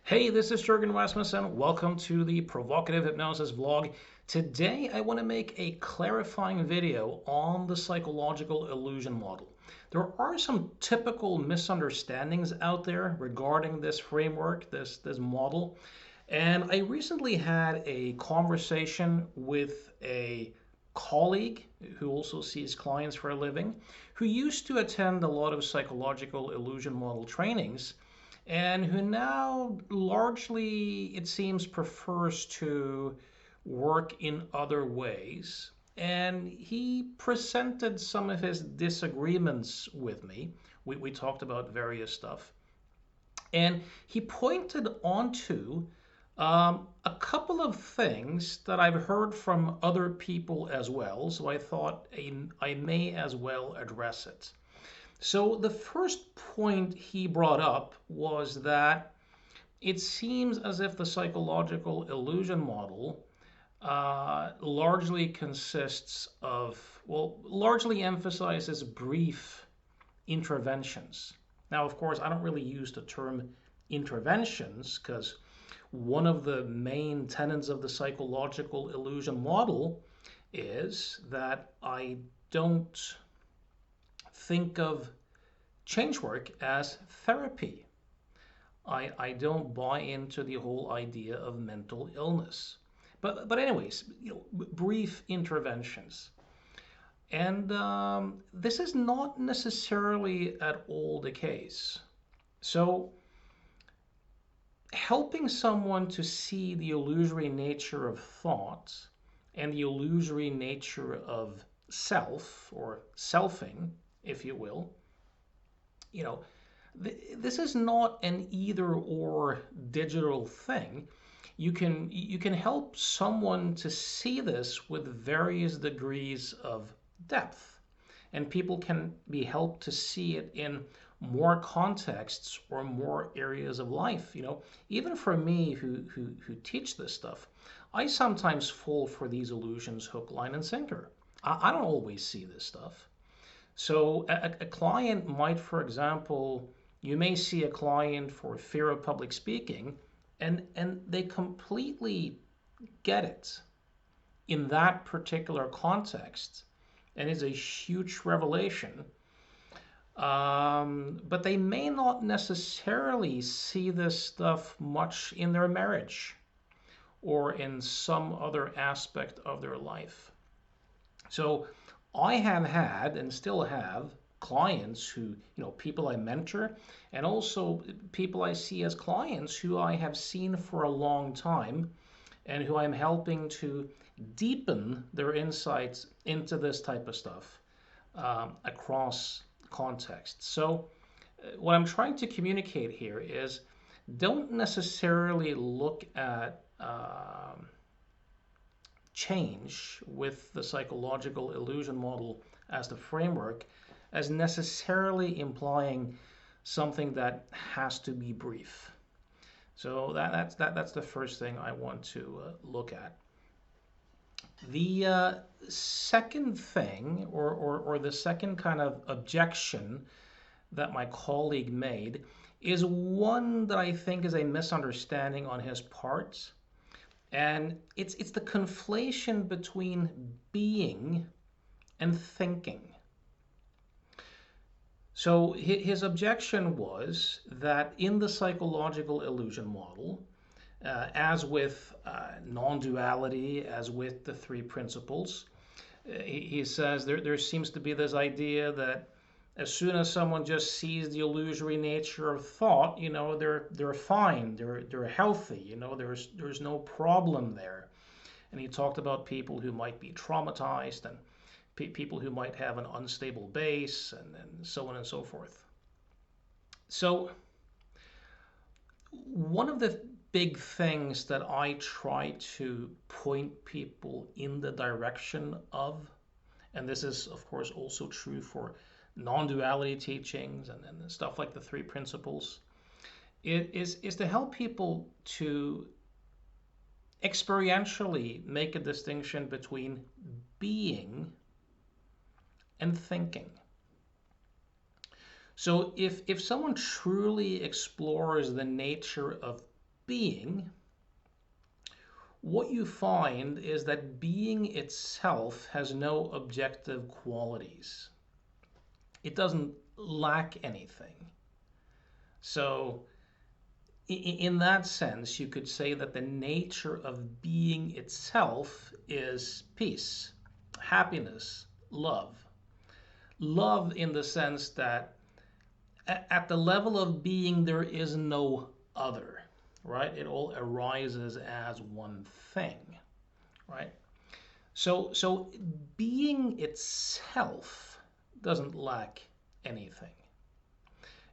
Hey, this is Jurgen Rasmussen. Welcome to the Provocative Hypnosis vlog. Today I want to make a clarifying video on the psychological illusion model. There are some typical misunderstandings out there regarding this framework, this model, and I recently had a conversation with a colleague who also sees clients for a living, who used to attend a lot of psychological illusion model trainings and who now largely, it seems, prefers to work in other ways. And he presented some of his disagreements with me. We talked about various stuff. And he pointed onto a couple of things that I've heard from other people as well. So I thought I may as well address it. So the first point he brought up was that it seems as if the psychological illusion model largely consists of, well, largely emphasizes brief interventions. Now, of course, I don't really use the term interventions because one of the main tenets of the psychological illusion model is that I don't think of change work as therapy. I don't buy into the whole idea of mental illness. But anyways, brief interventions. And this is not necessarily at all the case. So helping someone to see the illusory nature of thought and the illusory nature of self or selfing, if you will, you know, this is not an either or digital thing. You can help someone to see this with various degrees of depth, and people can be helped to see it in more contexts or more areas of life. Even for me who teach this stuff, I sometimes fall for these illusions hook, line, and sinker. I don't always see this stuff. So a client might, for example, you may see a client for fear of public speaking, and they completely get it in that particular context, and it's a huge revelation. But they may not necessarily see this stuff much in their marriage or in some other aspect of their life. So I have had and still have clients who, people I mentor, and also people I see as clients who I have seen for a long time and who I'm helping to deepen their insights into this type of stuff across contexts. So, what I'm trying to communicate here is don't necessarily look at change with the psychological illusion model as the framework as necessarily implying something that has to be brief. So that's the first thing I want to look at. The second thing, or the second kind of objection that my colleague made, is one that I think is a misunderstanding on his part. And it's the conflation between being and thinking. So his objection was that in the psychological illusion model, as with non-duality, as with the three principles, he says there seems to be this idea that as soon as someone just sees the illusory nature of thought, they're fine, they're healthy, there's no problem there. And he talked about people who might be traumatized and people who might have an unstable base and so on and so forth. So one of the big things that I try to point people in the direction of, and this is of course also true for non-duality teachings and stuff like the three principles, is to help people to experientially make a distinction between being and thinking. So if someone truly explores the nature of being, what you find is that being itself has no objective qualities. It doesn't lack anything. So, in that sense, you could say that the nature of being itself is peace, happiness, love. Love in the sense that at the level of being, there is no other, right? It all arises as one thing, right? So being itself doesn't lack anything.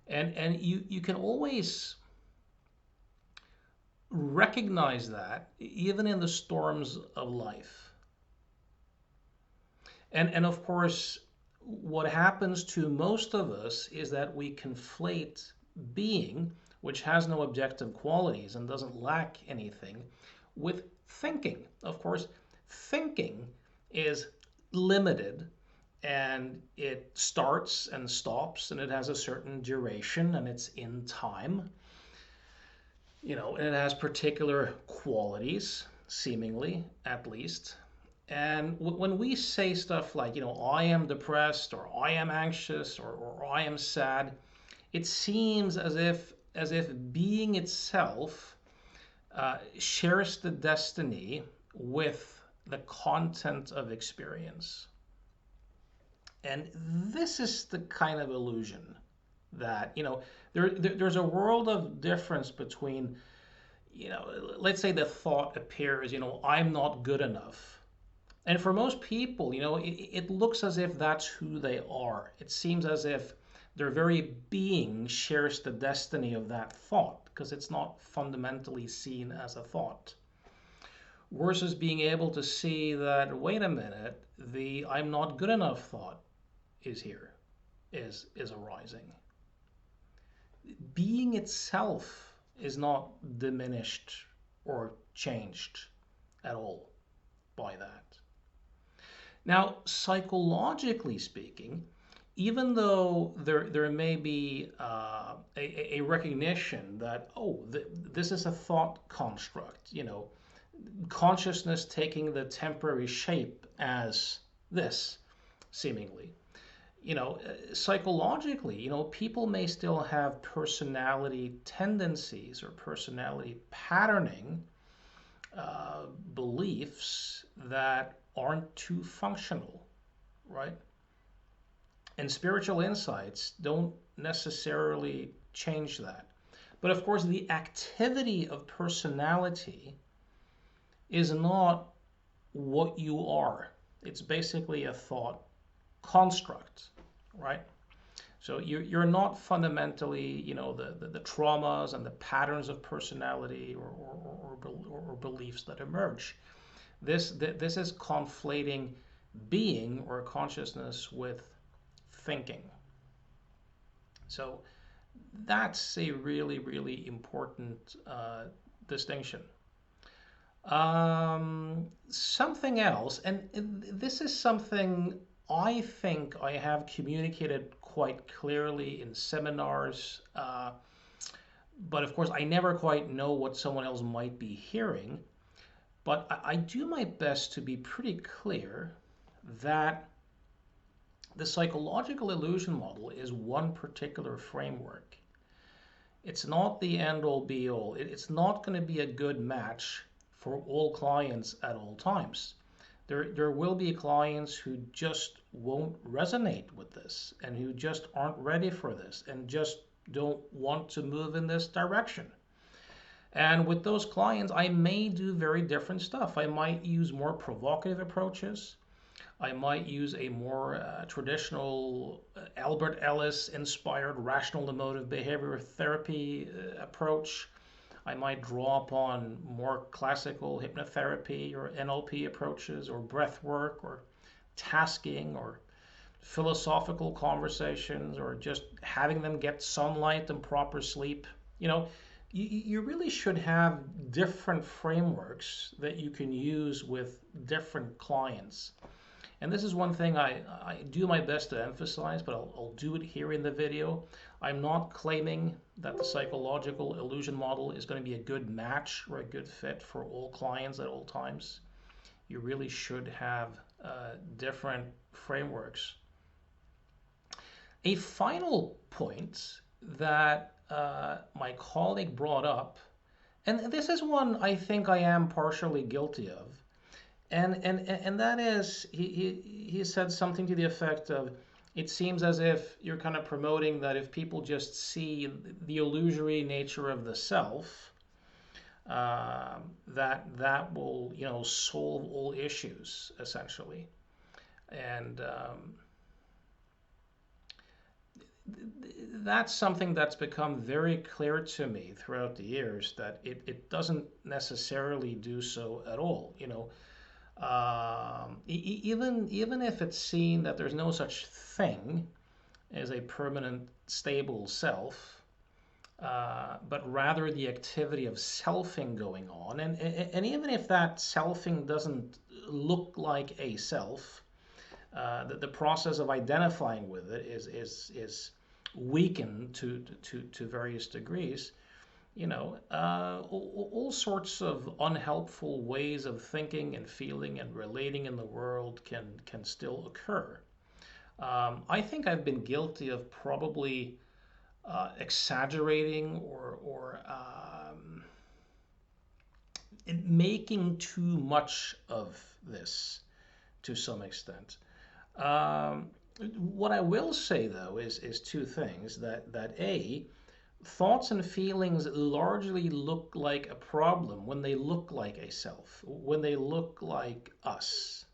And you can always recognize that even in the storms of life. And of course, what happens to most of us is that we conflate being, which has no objective qualities and doesn't lack anything, with thinking. Of course, thinking is limited and it starts and stops and it has a certain duration and it's in time. And it has particular qualities, seemingly at least. And when we say stuff like, I am depressed or I am anxious or I am sad, it seems as if being itself shares the destiny with the content of experience. And this is the kind of illusion that, there's a world of difference between, let's say the thought appears, I'm not good enough. And for most people, it looks as if that's who they are. It seems as if their very being shares the destiny of that thought because it's not fundamentally seen as a thought. Versus being able to see that, wait a minute, the I'm not good enough thought is arising. Being itself is not diminished or changed at all by that. Now, psychologically speaking, even though there may be a recognition that, this is a thought construct, consciousness taking the temporary shape as this, seemingly. Psychologically, people may still have personality tendencies or personality patterning beliefs that aren't too functional, right? And spiritual insights don't necessarily change that. But of course, the activity of personality is not what you are. It's basically a thought construct, right? So you're not fundamentally, the traumas and the patterns of personality or beliefs that emerge. This is conflating being or consciousness with thinking. So that's a really, really important distinction. Something else, and this is something I think I have communicated quite clearly in seminars, but of course I never quite know what someone else might be hearing. But I do my best to be pretty clear that the psychological illusion model is one particular framework. It's not the end-all be-all. It's not going to be a good match for all clients at all times. There will be clients who just won't resonate with this and who just aren't ready for this and just don't want to move in this direction. And with those clients, I may do very different stuff. I might use more provocative approaches. I might use a more traditional Albert Ellis-inspired rational emotive behavior therapy approach. I might draw upon more classical hypnotherapy or NLP approaches or breath work or tasking or philosophical conversations or just having them get sunlight and proper sleep. You really should have different frameworks that you can use with different clients. And this is one thing I do my best to emphasize, but I'll do it here in the video. I'm not claiming that the psychological illusion model is going to be a good match or a good fit for all clients at all times. You really should have different frameworks. A final point that my colleague brought up, and this is one I think I am partially guilty of, and that is he said something to the effect of, it seems as if you're kind of promoting that if people just see the illusory nature of the self, that will solve all issues essentially. And that's something that's become very clear to me throughout the years, that it doesn't necessarily do so at all. Even if it's seen that there's no such thing as a permanent stable self, but rather the activity of selfing going on, and even if that selfing doesn't look like a self, the process of identifying with it is weakened to various degrees. All sorts of unhelpful ways of thinking and feeling and relating in the world can still occur. I think I've been guilty of probably exaggerating or making too much of this to some extent. Um, what I will say though is two things: that a thoughts and feelings largely look like a problem when they look like a self, when they look like us,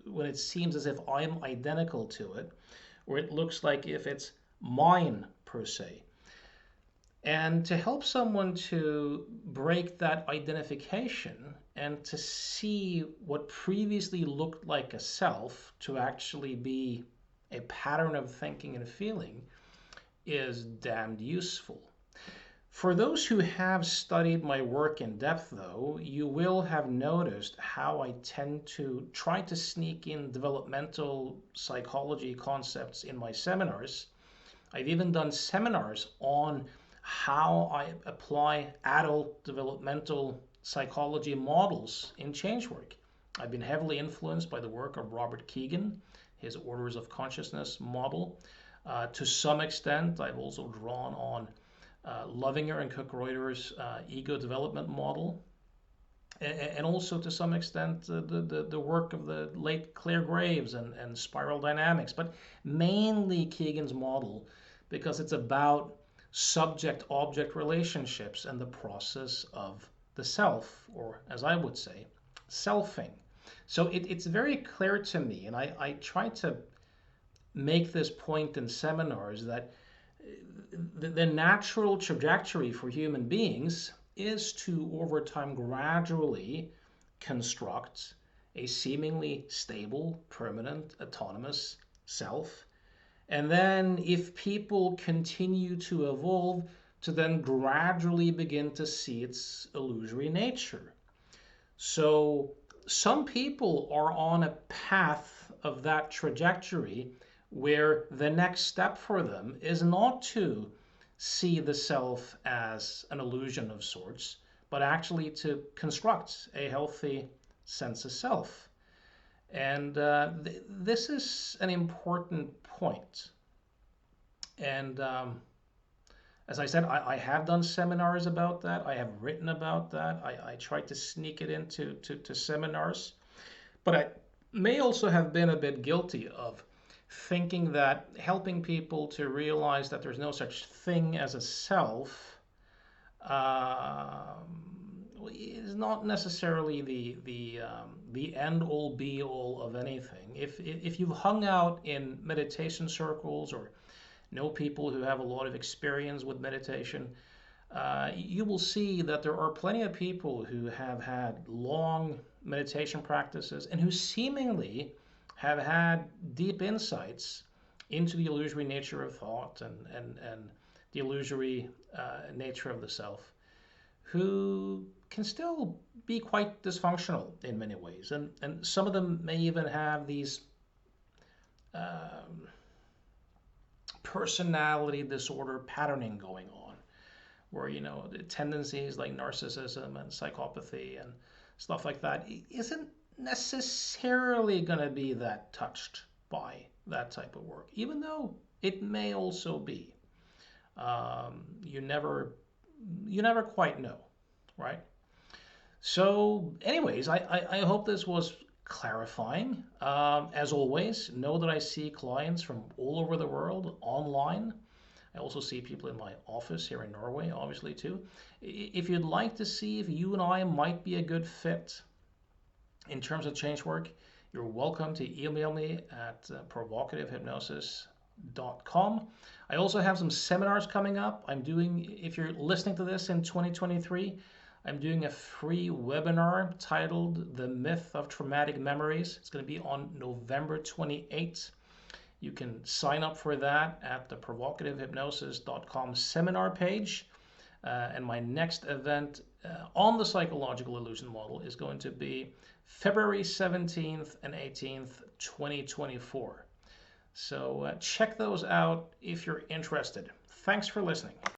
when it seems as if I'm identical to it, or it looks like if it's mine per se. And to help someone to break that identification and to see what previously looked like a self to actually be a pattern of thinking and feeling is damned useful. For those who have studied my work in depth, though, you will have noticed how I tend to try to sneak in developmental psychology concepts in my seminars. I've even done seminars on how I apply adult developmental psychology models in change work. I've been heavily influenced by the work of Robert Keegan, his Orders of Consciousness model. To some extent, I've also drawn on Lovinger and Cook-Reuter's ego development model, and also to some extent the work of the late Claire Graves and spiral dynamics, but mainly Keegan's model, because it's about subject-object relationships and the process of the self, or as I would say, selfing. So it's very clear to me, and I try to make this point in seminars, that the natural trajectory for human beings is to, over time, gradually construct a seemingly stable, permanent, autonomous self. And then, if people continue to evolve, to then gradually begin to see its illusory nature. So, some people are on a path of that trajectory where the next step for them is not to see the self as an illusion of sorts, but actually to construct a healthy sense of self. And this is an important point. And as I said, I have done seminars about that. I have written about that. I tried to sneak it into to seminars. But I may also have been a bit guilty of thinking that helping people to realize that there's no such thing as a self is not necessarily the end all be all of anything. If you've hung out in meditation circles or know people who have a lot of experience with meditation, you will see that there are plenty of people who have had long meditation practices and who seemingly have had deep insights into the illusory nature of thought and the illusory nature of the self, who can still be quite dysfunctional in many ways. And some of them may even have these personality disorder patterning going on, where the tendencies like narcissism and psychopathy and stuff like that isn't necessarily going to be that touched by that type of work, even though it may also be. You never quite know, right? So, anyways, I hope this was clarifying. As always, know that I see clients from all over the world online. I also see people in my office here in Norway, obviously, too. If you'd like to see if you and I might be a good fit in terms of change work, you're welcome to email me at provocativehypnosis.com. I also have some seminars coming up. If you're listening to this in 2023, I'm doing a free webinar titled The Myth of Traumatic Memories. It's going to be on November 28th. You can sign up for that at the provocativehypnosis.com seminar page. And my next event on the psychological illusion model is going to be February 17th and 18th, 2024. So check those out if you're interested. Thanks for listening.